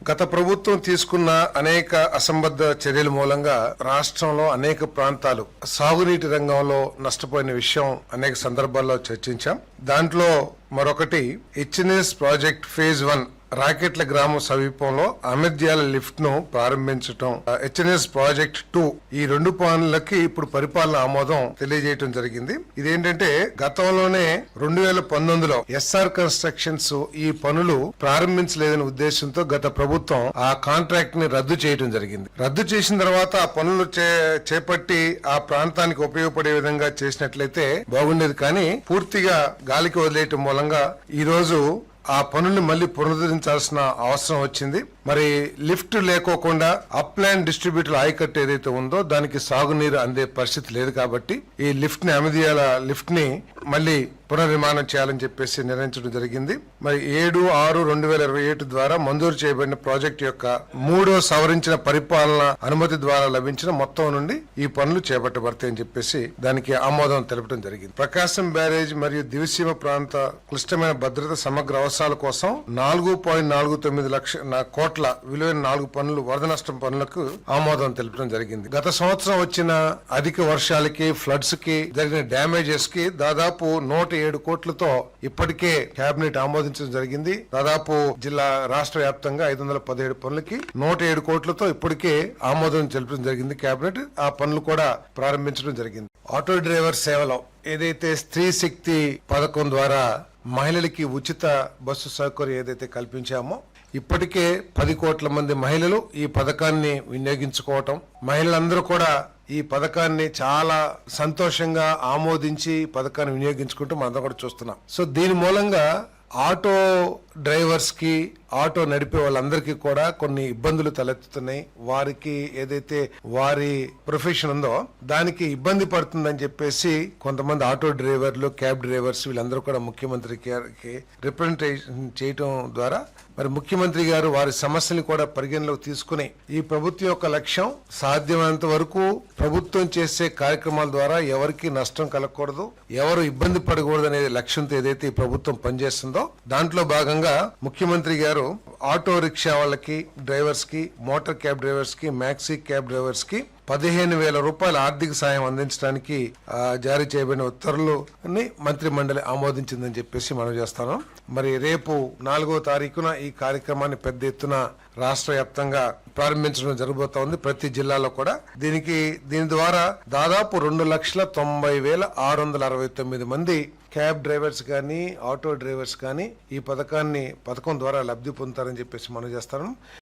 గత ప్రభుత్వం తీసుకున్న అనేక అసంబద్ధ చర్యల మూలంగా రాష్ట్రంలో అనేక ప్రాంతాలు సాగునీటి రంగంలో నష్టపోయిన విషయం అనేక సందర్భాల్లో చర్చించాం. దాంట్లో మరొకటి హెచ్ఎన్ఎస్ ప్రాజెక్ట్ ఫేజ్ 1 రాకెట్ల గ్రామం సమీపంలో అమెద్యాల లిఫ్ట్ ను ప్రారంభించడం, హెచ్ఎన్ఎస్ ప్రాజెక్ట్ 2 ఈ 2 పనులకి ఇప్పుడు పరిపాలన ఆమోదం తెలియజేయడం జరిగింది. ఇదేంటంటే గతంలోనే 2019లో ఎస్ఆర్ కన్స్ట్రక్షన్స్ ఈ పనులు ప్రారంభించలేదనే ఉద్దేశంతో గత ప్రభుత్వం ఆ కాంట్రాక్ట్ ని రద్దు చేయడం జరిగింది. రద్దు చేసిన తర్వాత ఆ పనులు చేపట్టి ఆ ప్రాంతానికి ఉపయోగపడే విధంగా చేసినట్లయితే బాగుండేది. కానీ పూర్తిగా గాలికి వదిలేయటం మూలంగా ఈ రోజు ఆ పనుల్ని మళ్ళీ పునరుద్ధరించాల్సిన అవసరం వచ్చింది. మరి లిఫ్ట్ లేకోకుండా అప్లాండ్ డిస్ట్రిబ్యూటర్ ఆయకట్టు ఏదైతే ఉందో దానికి సాగునీరు అందే పరిస్థితి లేదు. కాబట్టి ఈ లిఫ్ట్ ని అమిదియాల లిఫ్ట్ ని మళ్ళీ పునర్నిర్మాణం చేయాలని చెప్పేసి నిర్ణయించడం జరిగింది. మరి 7/6/2027 ద్వారా మంజూరు చేయబడిన ప్రాజెక్టు యొక్క 3వ సవరించిన పరిపాలన అనుమతి ద్వారా లభించిన మొత్తం నుండి ఈ పనులు చేపట్టబడతాయని చెప్పేసి దానికి ఆమోదం తెలపడం జరిగింది. ప్రకాశం బ్యారేజ్ మరియు దివిసీమ ప్రాంత క్లిష్టమైన భద్రత సమగ్ర అవసరాల కోసం 4.49 లక్షల కోట్ల విలువైన 4 పనులు వరద నష్టం పనులకు ఆమోదం తెలపడం జరిగింది. గత సంవత్సరం వచ్చిన అధిక వర్షాలకి ఫ్లడ్స్ కి జరిగిన డ్యామేజెస్ కి దాదాపు 107 కోట్లతో ఇప్పటికే కేబినెట్ ఆమోదించడం జరిగింది. దాదాపు రాష్ట్ర వ్యాప్తంగా 517 పనులకి 107 కోట్లతో ఇప్పటికే ఆమోదం తెలపడం జరిగింది. కేబినెట్ ఆ పనులు కూడా ప్రారంభించడం జరిగింది. ఆటో డ్రైవర్ సేవలో ఏదైతే స్త్రీ శక్తి పథకం ద్వారా మహిళలకి ఉచిత బస్సు సౌకర్యం ఏదైతే కల్పించామో ఇప్పటికే 10 కోట్ల మంది మహిళలు ఈ పథకాన్ని వినియోగించుకోవటం, మహిళలందరూ కూడా ఈ పథకాన్ని చాలా సంతోషంగా ఆమోదించి పథకాన్ని వినియోగించుకుంటూ మనందరం కూడా చూస్తున్నాం. సో దీని మూలంగా ఆటో డ్రైవర్స్ కి, ఆటో నడిపే వాళ్ళందరికీ కూడా కొన్ని ఇబ్బందులు తలెత్తుతున్నాయి. వారికి ఏదైతే వారి ప్రొఫెషన్ ఉందో దానికి ఇబ్బంది పడుతుందని చెప్పేసి కొంతమంది ఆటో డ్రైవర్లు, క్యాబ్ డ్రైవర్స్ వీళ్ళందరూ కూడా ముఖ్యమంత్రి గారికి రిప్రజెంటేషన్ చేయడం ద్వారా మరి ముఖ్యమంత్రి గారు వారి సమస్యని కూడా పరిగణలోకి తీసుకుని ఈ ప్రభుత్వం యొక్క లక్ష్యం సాధ్యమైనంత వరకు ప్రభుత్వం చేసే కార్యక్రమాల ద్వారా ఎవరికి నష్టం కలగకూడదు, ఎవరు ఇబ్బంది పడకూడదు అనే లక్ష్యంతో ఏదైతే ఈ ప్రభుత్వం పనిచేస్తుందో దాంట్లో భాగంగా ముఖ్యమంత్రి గారు ఆటో రిక్షా వాళ్ళకి, డ్రైవర్స్ కి, మోటార్ క్యాబ్ డ్రైవర్స్ కి, మ్యాక్సీ క్యాబ్ డ్రైవర్స్ కి 15,000 రూపాయల ఆర్థిక సాయం అందించడానికి జారీ చేయబడిన ఉత్తర్వులని మంత్రి మండలి ఆమోదించిందని చెప్పేసి మనం చేస్తాను. మరి రేపు 4వ తారీఖున ఈ కార్యక్రమాన్ని పెద్ద ఎత్తున రాష్ట్ర వ్యాప్తంగా ప్రారంభించడం జరగబోతోంది. ప్రతి జిల్లాలో కూడా దీని ద్వారా దాదాపు 2,90,669 మంది క్యాబ్ డ్రైవర్స్ కానీ, ఆటో డ్రైవర్స్ కానీ ఈ పథకం ద్వారా లబ్ధి పొందుతారని చెప్పేసి మనం చేస్తాను.